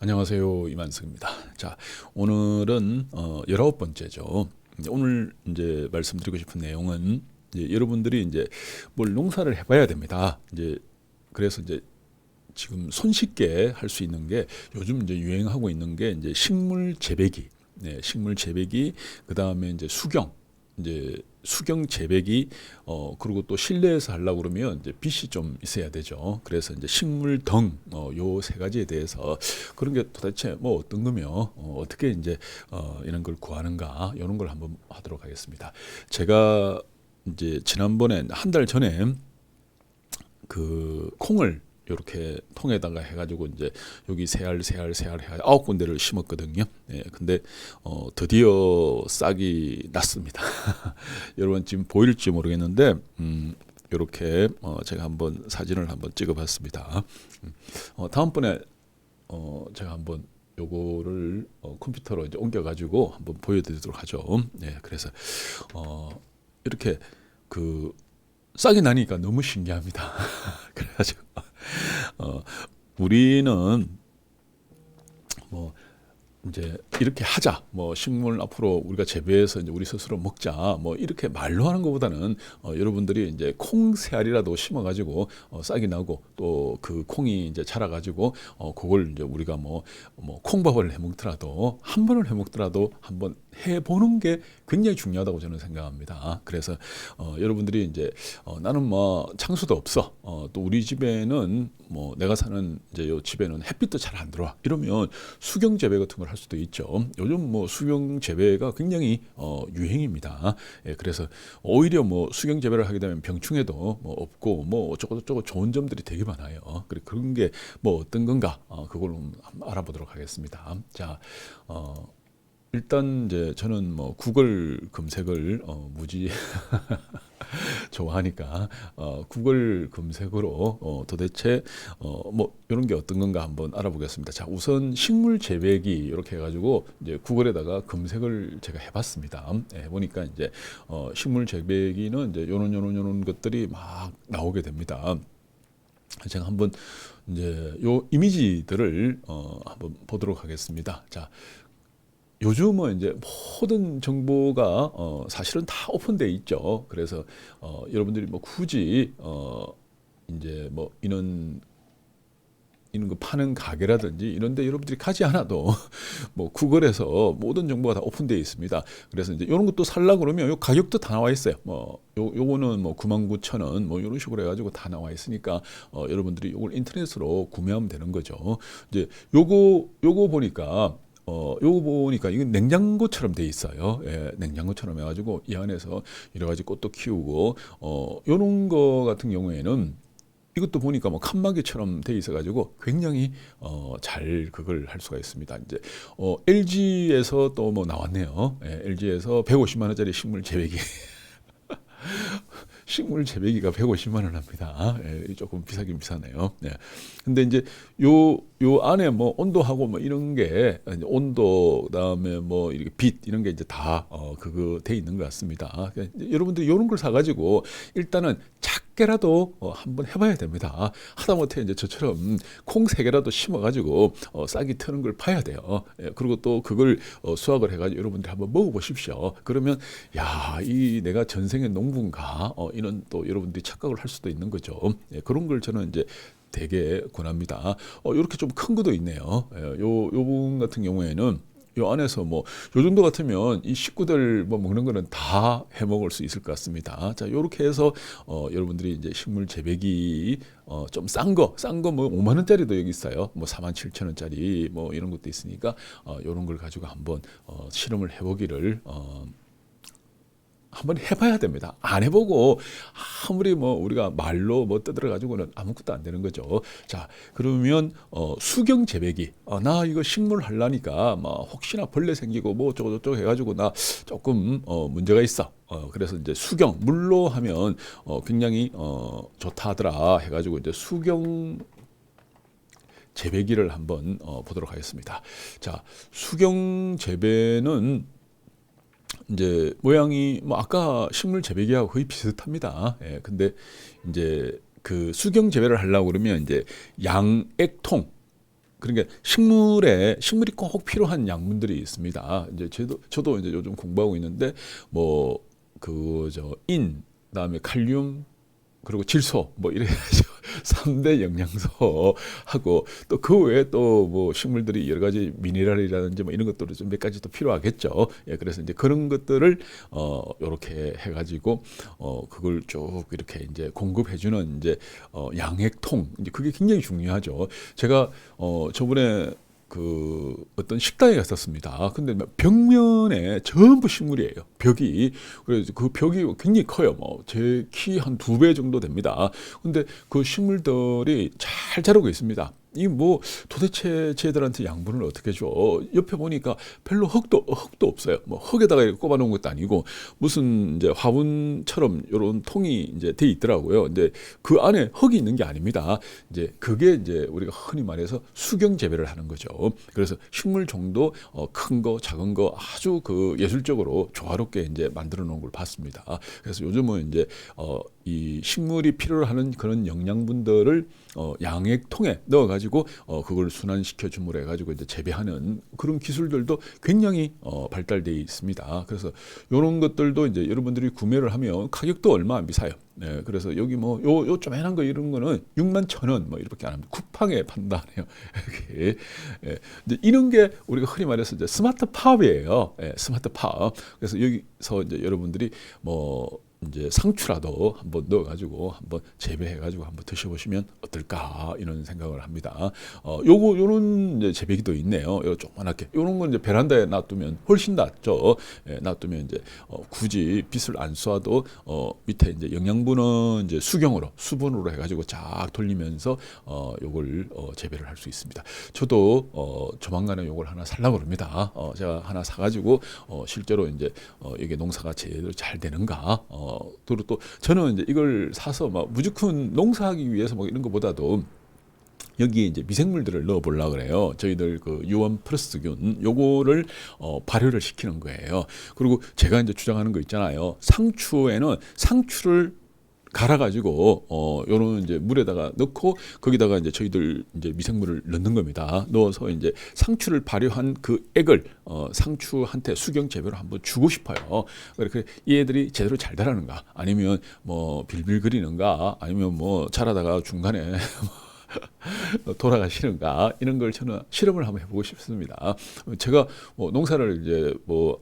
안녕하세요, 이만석입니다. 자, 오늘은 19번째죠. 오늘 이제 말씀드리고 싶은 내용은 이제 여러분들이 이제 뭘 농사를 해봐야 됩니다. 이제 그래서 이제 지금 손쉽게 할 수 있는 게 요즘 이제 유행하고 있는 게 이제 식물 재배기, 식물 재배기, 그 다음에 이제 수경 재배기, 그리고 또 실내에서 하려고 그러면 이제 빛이 좀 있어야 되죠. 그래서 이제 식물등, 요 세 가지에 대해서 그런 게 도대체 뭐 어떤 거며, 어떻게 이제, 이런 걸 구하는가, 이런 걸 한번 하도록 하겠습니다. 제가 이제 지난번에 한 달 전에 그 콩을 이렇게 통에다가 해가지고 이제 여기 세알 해 9군데를 심었거든요. 예, 근데 드디어 싹이 났습니다. 여러분 지금 보일지 모르겠는데 이렇게 제가 한번 사진을 한번 찍어봤습니다. 다음번에 제가 한번 요거를 컴퓨터로 이제 옮겨가지고 한번 보여드리도록 하죠. 네, 그래서 이렇게 그 싹이 나니까 너무 신기합니다. 그래가지고 우리는 뭐 이제 이렇게 하자, 뭐 식물 앞으로 우리가 재배해서 이제 우리 스스로 먹자, 뭐 이렇게 말로 하는 것보다는 여러분들이 이제 콩새알이라도 심어가지고 싹이 나고 또 그 콩이 이제 자라가지고 그걸 이제 우리가 뭐 콩밥을 해 먹더라도 한 번을 해 먹더라도 한번 해보는 게 굉장히 중요하다고 저는 생각합니다. 그래서 여러분들이 이제 나는 뭐 창수도 없어, 또 우리 집에는 뭐 내가 사는 이제 요 집에는 햇빛도 잘 안 들어와, 이러면 수경 재배 같은 걸 할 수도 있죠. 요즘 뭐 수경 재배가 굉장히 유행입니다. 예, 그래서 오히려 뭐 수경 재배를 하게 되면 병충해도 뭐 없고 뭐 어쩌고저쩌고 좋은 점들이 되게 많아요. 그래 그런 게 뭐 어떤 건가, 그걸 한번 알아보도록 하겠습니다. 자, 일단 이제 저는 뭐 구글 검색을 무지 좋아하니까 구글 검색으로 도대체 뭐 이런 게 어떤 건가 한번 알아보겠습니다. 자, 우선 식물 재배기 이렇게 해가지고 이제 구글에다가 검색을 제가 해봤습니다. 해보니까 이제 식물 재배기는 이제 요런 것들이 막 나오게 됩니다. 제가 한번 이제 요 이미지들을 한번 보도록 하겠습니다. 자, 요즘은 이제 모든 정보가 사실은 다 오픈돼 있죠. 그래서 여러분들이 뭐 굳이 이제 뭐 이런 거 파는 가게라든지 이런데 여러분들이 가지 않아도 뭐 구글에서 모든 정보가 다 오픈되어 있습니다. 그래서 이제 이런 것도 살라 그러면 요 가격도 다 나와 있어요. 요거는 뭐 99,000원 뭐 이런 식으로 해가지고 다 나와 있으니까 여러분들이 요걸 인터넷으로 구매하면 되는 거죠. 이제 요거 보니까 이건 냉장고처럼 돼 있어요. 예, 냉장고처럼 해가지고 이 안에서 여러 가지 꽃도 키우고, 요런 거 같은 경우에는 이것도 보니까 뭐 칸막이처럼 돼 있어가지고 굉장히 잘 그걸 할 수가 있습니다. 이제 LG에서 또 뭐 나왔네요. 예, LG에서 150만 원짜리 식물 재배기. 식물 재배기가 150만 원 합니다. 예, 조금 비싸긴 비싸네요. 네. 근데 이제 요 안에 뭐 온도하고 뭐 이런 게 이제 온도 그다음에 뭐 이렇게 빛 이런 게 이제 다 그거 돼 있는 것 같습니다. 그러니까 여러분들 이런 걸 사가지고 일단은 작게라도 한번 해봐야 됩니다. 하다못해 이제 저처럼 콩 3개라도 심어가지고 싹이 트는 걸 봐야 돼요. 예, 그리고 또 그걸 수확을 해가지고 여러분들 한번 먹어보십시오. 그러면 야, 이 내가 전생의 농부인가, 이런 또 여러분들이 착각을 할 수도 있는 거죠. 예, 그런 걸 저는 이제 되게 권합니다. 이렇게 좀 큰 것도 있네요. 예, 요 분 같은 경우에는 요 안에서 뭐 요 정도 같으면 이 식구들 뭐 먹는 거는 다 해 먹을 수 있을 것 같습니다. 자, 요렇게 해서 여러분들이 이제 식물 재배기 좀 싼 거 뭐 5만 원짜리도 여기 있어요. 뭐 47,000원짜리 뭐 이런 것도 있으니까 요런 걸 가지고 한번 실험을 해보기를 한번 해봐야 됩니다. 안 해보고 아무리 뭐 우리가 말로 뭐 떠들어 가지고는 아무것도 안 되는 거죠. 자, 그러면 수경 재배기, 나 이거 식물 하려니까 뭐 혹시나 벌레 생기고 뭐 어쩌고 저쩌고 해가지고 나 조금 문제가 있어. 그래서 이제 수경 물로 하면 굉장히 좋다 하더라 해가지고 이제 수경 재배기를 한번 보도록 하겠습니다. 자, 수경 재배는 이제 모양이 뭐 아까 식물 재배기하고 거의 비슷합니다. 예, 근데 이제 그 수경 재배를 하려고 그러면 이제 양액통, 그러니까 식물이 꼭 필요한 양분들이 있습니다. 이제 저도 이제 요즘 공부하고 있는데 뭐 그다음에 칼륨 그리고 질소 뭐 이래 가지고 3대 영양소하고 또 그 외에 또 뭐 식물들이 여러 가지 미네랄이라든지 뭐 이런 것들을 좀 몇 가지 또 필요하겠죠. 예, 그래서 이제 그런 것들을 요렇게 해 가지고 그걸 쭉 이렇게 이제 공급해 주는 이제 양액통 이제 그게 굉장히 중요하죠. 제가 저번에 그 어떤 식당에 갔었습니다. 근데 벽면에 전부 식물이에요. 벽이. 그래서 그 벽이 굉장히 커요. 뭐 제 키 한 2배 정도 됩니다. 근데 그 식물들이 잘 자라고 있습니다. 이 뭐 도대체 쟤들한테 양분을 어떻게 줘? 옆에 보니까 별로 흙도 없어요. 뭐 흙에다가 이렇게 꼽아놓은 것도 아니고 무슨 이제 화분처럼 이런 통이 이제 돼 있더라고요. 근데 그 안에 흙이 있는 게 아닙니다. 이제 그게 이제 우리가 흔히 말해서 수경 재배를 하는 거죠. 그래서 식물 종도 큰 거, 작은 거 아주 그 예술적으로 조화롭게 이제 만들어 놓은 걸 봤습니다. 그래서 요즘은 이제 이 식물이 필요로 하는 그런 영양분들을 양액통에 넣어가지고 그걸 순환시켜 주물러 해가지고 이제 재배하는 그런 기술들도 굉장히 발달되어 있습니다. 그래서 이런 것들도 이제 여러분들이 구매를 하면 가격도 얼마 안 비싸요. 네, 그래서 여기 뭐 요 조그만한 거 이런 거는 61,000원 뭐 이렇게 안 합니다. 쿠팡에 판다네요. 이렇게. 예, 이제 이런 게 우리가 흔히 말해서 이제 스마트 팝이에요. 예, 스마트 팝. 그래서 여기서 이제 여러분들이 뭐 이제 상추라도 한번 넣어가지고 한번 재배해가지고 한번 드셔보시면 어떨까 이런 생각을 합니다. 요런 이제 재배기도 있네요. 요 조그맣게 요런 건 이제 베란다에 놔두면 훨씬 낫죠. 예, 놔두면 이제 굳이 빛을 안 쏴도 밑에 이제 영양분은 이제 수분으로 해가지고 쫙 돌리면서 요걸 재배를 할 수 있습니다. 저도 조만간에 요걸 하나 살라고 합니다. 제가 하나 사가지고 실제로 이제 이게 농사가 제대로 잘 되는가. 그리고 또 저는 이제 이걸 사서 막 무조건 농사하기 위해서 뭐 이런 것보다도 여기에 이제 미생물들을 넣어 보려고 그래요. 저희들 그 유원 플러스균 요거를 발효를 시키는 거예요. 그리고 제가 이제 주장하는 거 있잖아요. 상추에는 상추를 갈아가지고 요런 이제 물에다가 넣고 거기다가 이제 저희들 이제 미생물을 넣는 겁니다. 넣어서 이제 상추를 발효한 그 액을 상추한테 수경 재배로 한번 주고 싶어요. 그렇게 얘들이 제대로 잘 자라는가, 아니면 뭐 빌빌거리는가, 아니면 뭐 자라다가 중간에 돌아가시는가, 이런 걸 저는 실험을 한번 해보고 싶습니다. 제가 뭐 농사를 이제 뭐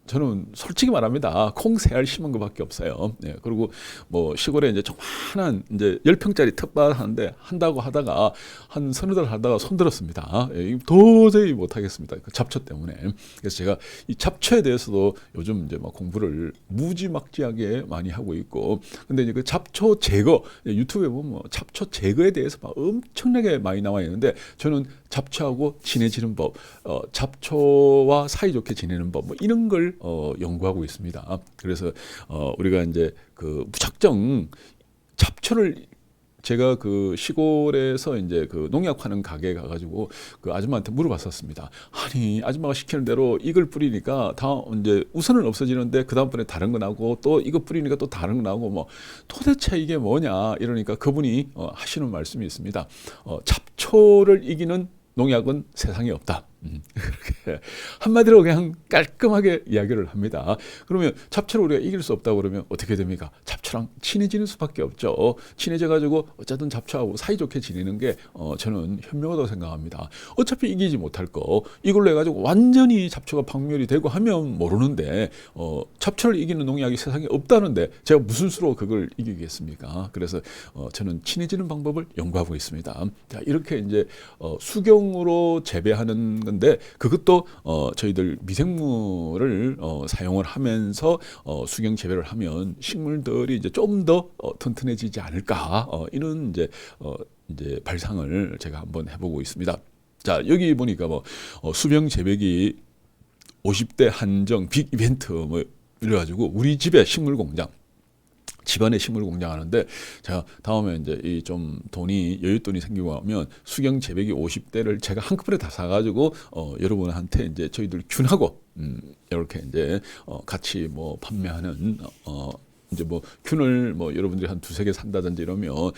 저는 솔직히 말합니다. 콩 3알 심은 것밖에 없어요. 네, 그리고 뭐 시골에 이제 조그만한 이제 10평짜리 텃밭 하는데 한다고 하다가 한 서너 달 하다가 손들었습니다. 예, 도저히 못 하겠습니다. 그 잡초 때문에. 그래서 제가 이 잡초에 대해서도 요즘 이제 막 공부를 무지막지하게 많이 하고 있고, 근데 이제 그 잡초 제거, 유튜브에 보면 뭐 잡초 제거에 대해서 막 엄청나게 많이 나와 있는데, 저는 잡초하고 친해지는 법, 잡초와 사이좋게 지내는 법, 뭐 이런 걸 연구하고 있습니다. 그래서 우리가 이제 그 무작정 잡초를, 제가 그 시골에서 이제 그 농약 파는 가게에 가가지고 그 아줌마한테 물어봤었습니다. 아니, 아줌마가 시키는 대로 이걸 뿌리니까 다음 이제 우선은 없어지는데 그 다음번에 다른 거 나오고, 또 이거 뿌리니까 또 다른 거 나오고, 뭐 도대체 이게 뭐냐 이러니까 그분이 하시는 말씀이 있습니다. 잡초를 이기는 농약은 세상에 없다. 그렇게 한마디로 그냥 깔끔하게 이야기를 합니다. 그러면 잡초를 우리가 이길 수 없다고 그러면 어떻게 됩니까? 잡초랑 친해지는 수밖에 없죠. 친해져가지고 어쨌든 잡초하고 사이좋게 지내는 게 저는 현명하다고 생각합니다. 어차피 이기지 못할 거 이걸로 해가지고 완전히 잡초가 박멸이 되고 하면 모르는데, 잡초를 이기는 농약이 세상에 없다는데 제가 무슨 수로 그걸 이기겠습니까? 그래서 저는 친해지는 방법을 연구하고 있습니다. 자, 이렇게 이제 수경으로 재배하는 건데, 그것도 저희들 미생물을 사용을 하면서 수경 재배를 하면 식물들이 이제 좀 더 튼튼해지지 않을까, 이런 이제 발상을 제가 한번 해보고 있습니다. 자, 여기 보니까 뭐 수경 재배기 50대 한정 빅 이벤트 뭐 이래가지고 우리 집에 식물 공장, 집안에 식물 공장 하는데, 제가 다음에 이제 이 좀 여윳돈이 생기고 하면 수경 재배기 50대를 제가 한꺼번에 다 사가지고 여러분한테 이제 저희들 균하고 이렇게 이제 같이 뭐 판매하는 이제 뭐 균을 뭐 여러분들이 한 두세 개 산다든지 이러면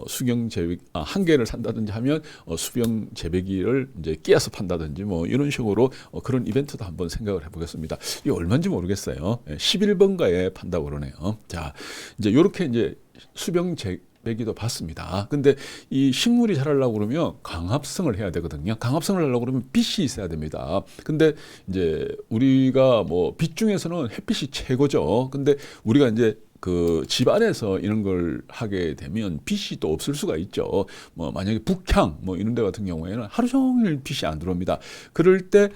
수경 재배기 한 개를 산다든지 하면 수경 재배기를 이제 끼워서 판다든지 뭐 이런 식으로 그런 이벤트도 한번 생각을 해보겠습니다. 이게 얼마인지 모르겠어요. 11번가에 판다고 그러네요. 자, 이제 요렇게 이제 수경 재배기도 봤습니다. 근데 이 식물이 자라려고 그러면 광합성을 해야 되거든요. 광합성을 하려고 그러면 빛이 있어야 됩니다. 근데 이제 우리가 뭐 빛 중에서는 햇빛이 최고죠. 근데 우리가 이제 그 집안에서 이런 걸 하게 되면 빛이 또 없을 수가 있죠. 뭐 만약에 북향 뭐 이런 데 같은 경우에는 하루 종일 빛이 안 들어옵니다. 그럴 때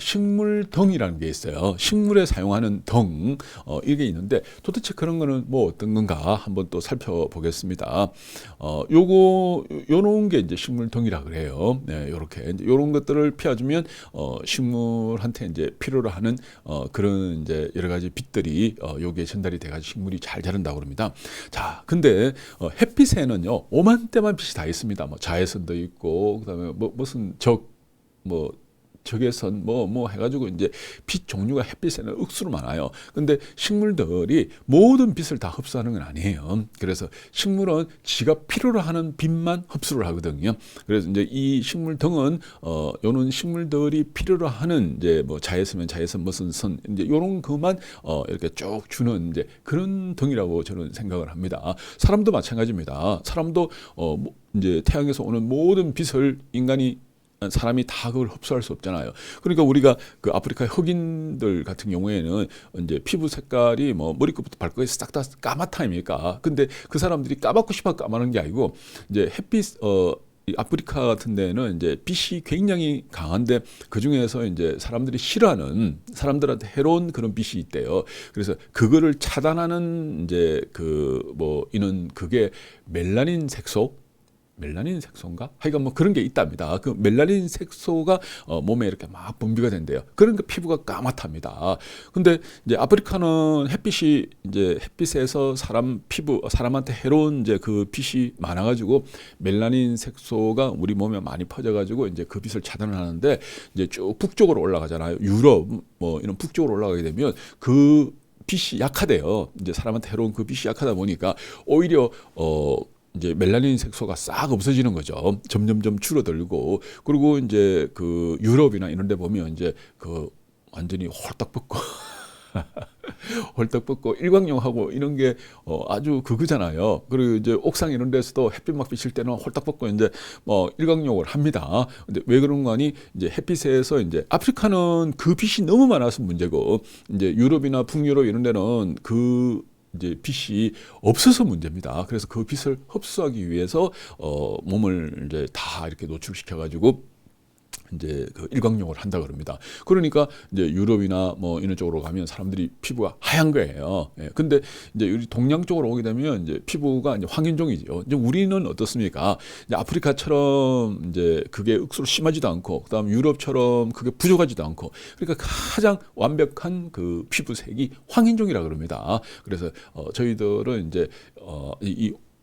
식물덩이라는 게 있어요. 식물에 사용하는 덩 이게 있는데 도대체 그런 거는 뭐 어떤 건가 한번 또 살펴보겠습니다. 요런 게 이제 식물덩이라 그래요. 네, 요렇게 이제 요런 것들을 피워주면 식물한테 이제 필요로 하는 그런 이제 여러 가지 빛들이 요게 전달이 돼가지고 식물이 잘 자란다고 그럽니다. 자, 근데 햇빛에는요 오만때만 빛이 다 있습니다. 뭐 자외선도 있고 그다음에 뭐 무슨 적외선 뭐 해가지고 이제 빛 종류가 햇빛에는 억수로 많아요. 근데 식물들이 모든 빛을 다 흡수하는 건 아니에요. 그래서 식물은 지가 필요로 하는 빛만 흡수를 하거든요. 그래서 이제 이 식물등은 요런 식물들이 필요로 하는 이제 뭐 자외선이면 자외선 무슨 선 이제 요런 그만 이렇게 쭉 주는 이제 그런 등이라고 저는 생각을 합니다. 사람도 마찬가지입니다. 사람도 이제 태양에서 오는 모든 빛을 사람이 다 그걸 흡수할 수 없잖아요. 그러니까 우리가 그 아프리카 흑인들 같은 경우에는 이제 피부 색깔이 뭐 머리끝부터 발끝까지 싹 다 까맣다 아닙니까? 근데 그 사람들이 까맣고 싶어 까마는 게 아니고 이제 햇빛 이 아프리카 같은 데는 이제 빛이 굉장히 강한데 그 중에서 이제 사람들이 싫어하는 사람들한테 해로운 그런 빛이 있대요. 그래서 그거를 차단하는 이제 이는 그게 멜라닌 색소인가? 하여간 뭐 그런 게 있답니다. 그 멜라닌 색소가 몸에 이렇게 막 분비가 된대요. 그러니까 피부가 까맣답니다. 근데 이제 아프리카는 햇빛에서 사람한테 해로운 이제 그 빛이 많아가지고 멜라닌 색소가 우리 몸에 많이 퍼져가지고 이제 그 빛을 차단을 하는데 이제 쭉 북쪽으로 올라가잖아요. 유럽 뭐 이런 북쪽으로 올라가게 되면 그 빛이 약하대요. 이제 사람한테 해로운 그 빛이 약하다 보니까 오히려 이제 멜라닌 색소가 싹 없어지는 거죠. 점점점 줄어들고 그리고 이제 그 유럽이나 이런 데 보면 이제 그 완전히 홀딱 벗고 홀딱 벗고 일광욕하고 이런 게 아주 그거잖아요. 그리고 이제 옥상 이런 데서도 햇빛 막 비칠 때는 홀딱 벗고 이제 뭐 일광욕을 합니다. 근데 왜 그런 거 아니? 이제 햇빛에서 이제 아프리카는 그 빛이 너무 많아서 문제고 이제 유럽이나 북유럽 이런 데는 이제 빛이 없어서 문제입니다. 그래서 그 빛을 흡수하기 위해서 몸을 이제 다 이렇게 노출시켜 가지고 이제 그 일광욕을 한다 그럽니다. 그러니까 이제 유럽이나 뭐 이런 쪽으로 가면 사람들이 피부가 하얀 거예요. 예. 근데 이제 우리 동양 쪽으로 오게 되면 이제 피부가 이제 황인종이죠. 이제 우리는 어떻습니까? 이제 아프리카처럼 이제 그게 억수로 심하지도 않고, 그다음 유럽처럼 그게 부족하지도 않고, 그러니까 가장 완벽한 그 피부색이 황인종이라 그럽니다. 그래서 저희들은 이제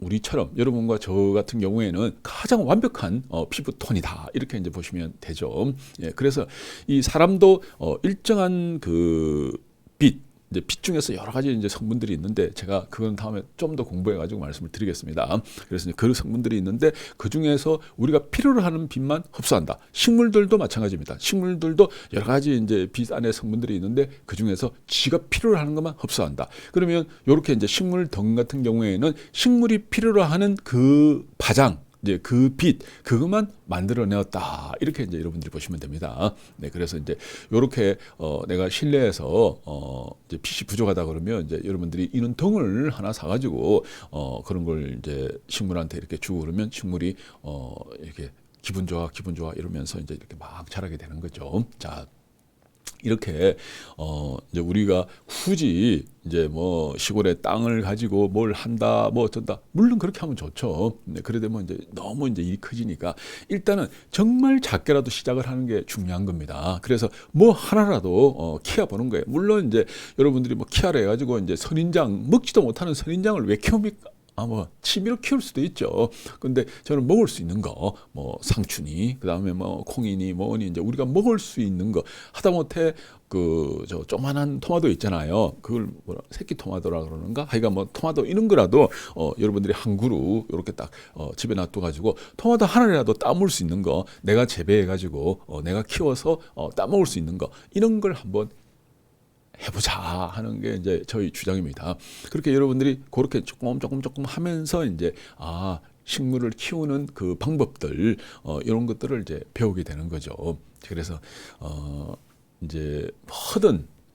우리처럼 여러분과 저 같은 경우에는 가장 완벽한 피부 톤이다 이렇게 이제 보시면 되죠. 예, 그래서 이 사람도 일정한 그 이제 빛 중에서 여러 가지 이제 성분들이 있는데 제가 그건 다음에 좀 더 공부해가지고 말씀을 드리겠습니다. 그래서 이제 그 성분들이 있는데 그 중에서 우리가 필요로 하는 빛만 흡수한다. 식물들도 마찬가지입니다. 식물들도 여러 가지 이제 빛 안에 성분들이 있는데 그 중에서 지가 필요로 하는 것만 흡수한다. 그러면 이렇게 이제 식물 덩 같은 경우에는 식물이 필요로 하는 그 파장 이제 그 빛 그것만 만들어내었다 이렇게 이제 여러분들이 보시면 됩니다. 네, 그래서 이제 이렇게 내가 실내에서 이제 빛이 부족하다 그러면 이제 여러분들이 이런 덩을 하나 사가지고 그런 걸 이제 식물한테 이렇게 주고 그러면 식물이 이렇게 기분 좋아 이러면서 이제 이렇게 막 자라게 되는 거죠. 자. 이렇게 이제 우리가 굳이 이제 뭐 시골에 땅을 가지고 뭘 한다 뭐 어쩐다 물론 그렇게 하면 좋죠. 네, 그래 되면 이제 너무 이제 일이 커지니까 일단은 정말 작게라도 시작을 하는 게 중요한 겁니다. 그래서 뭐 하나라도 키워 보는 거예요. 물론 이제 여러분들이 뭐 키워라 해가지고 이제 선인장 먹지도 못하는 선인장을 왜 키웁니까? 뭐 취미로 키울 수도 있죠. 근데 저는 먹을 수 있는 거, 뭐 상추니, 그다음에 뭐 콩이니 뭐니 이제 우리가 먹을 수 있는 거 하다못해 그 저 조만한 토마토 있잖아요. 그걸 뭐라 새끼 토마토라 그러는가? 하여간 뭐 토마토 이런 거라도 여러분들이 한 그루 이렇게 딱 집에 놔둬 가지고 토마토 하나라도 따먹을 수 있는 거 내가 재배해 가지고 내가 키워서 따먹을 수 있는 거 이런 걸 한번 해보자 하는 게 이제 저희 주장입니다. 그렇게 여러분들이 그렇게 조금 하면서 이제 식물을 키우는 그 방법들 이런 것들을 이제 배우게 되는 거죠. 그래서 이제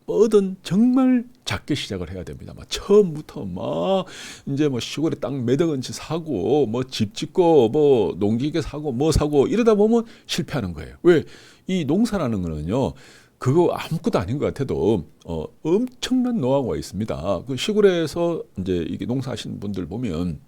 뭐든 정말 작게 시작을 해야 됩니다. 막 처음부터 막 이제 뭐 시골에 땅 몇억 원치 사고 뭐 집 짓고 뭐 농기계 사고 뭐 사고 이러다 보면 실패하는 거예요. 왜? 이 농사라는 거는요. 그거 아무것도 아닌 것 같아도 엄청난 노하우가 있습니다. 그 시골에서 이제 이게 농사하시는 분들 보면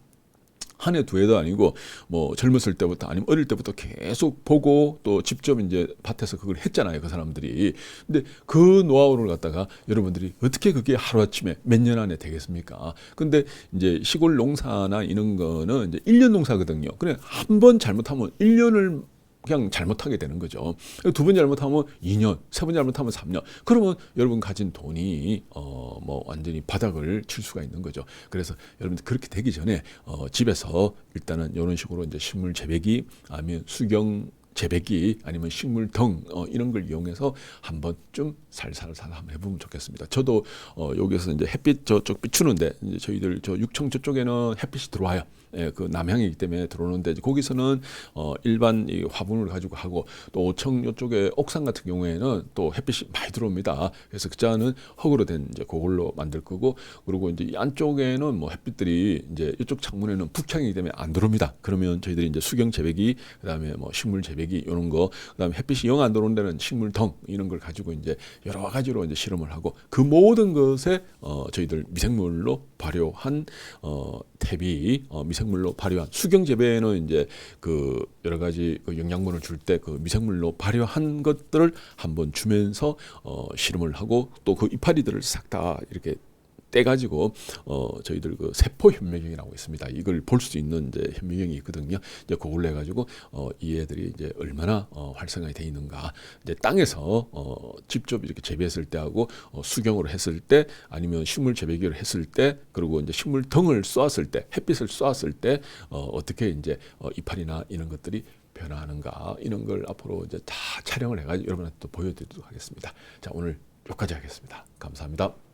한 해 두 해도 아니고 뭐 젊었을 때부터 아니면 어릴 때부터 계속 보고 또 직접 이제 밭에서 그걸 했잖아요, 그 사람들이. 근데 그 노하우를 갖다가 여러분들이 어떻게 그게 하루아침에 몇 년 안에 되겠습니까? 근데 이제 시골 농사나 이런 거는 이제 1년 농사거든요. 그래 한 번 잘못하면 1년을 그냥 잘못하게 되는 거죠. 두 번 잘못하면 2년, 세 번 잘못하면 3년. 그러면 여러분 가진 돈이 뭐 완전히 바닥을 칠 수가 있는 거죠. 그래서 여러분들 그렇게 되기 전에 집에서 일단은 이런 식으로 이제 식물 재배기 아니면 수경 재배기 아니면 식물 등 이런 걸 이용해서 한번 좀 살살 한번 해보면 좋겠습니다. 저도 여기서 이제 햇빛 저쪽 비추는데 이제 저희들 저 육청 저쪽에는 햇빛이 들어와요. 예, 그 남향이기 때문에 들어오는데 거기서는 일반 이 화분을 가지고 하고 또 오청 이쪽에 옥상 같은 경우에는 또 햇빛이 많이 들어옵니다. 그래서 그자는 흙으로 된 이제 그걸로 만들 거고 그리고 이제 이 안쪽에는 뭐 햇빛들이 이제 이쪽 창문에는 북향이기 때문에 안 들어옵니다. 그러면 저희들이 이제 수경 재배기 그다음에 뭐 식물 재배기 이런 거 그다음에 햇빛이 영 안 들어오는 데는 식물 덩 이런 걸 가지고 이제 여러 가지로 이제 실험을 하고 그 모든 것에 저희들 미생물로 발효한 퇴비 미생물로 발효한 수경 재배에는 이제 그 여러 가지 그 영양분을 줄 때 그 미생물로 발효한 것들을 한번 주면서 실험을 하고 또 그 이파리들을 싹 다 이렇게 떼가지고 저희들 그 세포 현미경이라고 있습니다. 이걸 볼 수 있는 이제 현미경이 있거든요. 이제 그걸로 해가지고 이 애들이 이제 얼마나 활성화가 돼 있는가. 이제 땅에서 직접 이렇게 재배했을 때하고 수경으로 했을 때 아니면 식물 재배기를 했을 때 그리고 이제 식물 등을 쏘았을 때 햇빛을 쏘았을 때 어떻게 이제 이파리나 이런 것들이 변화하는가 이런 걸 앞으로 이제 다 촬영을 해가지고 여러분한테 또 보여드리도록 하겠습니다. 자 오늘 여기까지 하겠습니다. 감사합니다.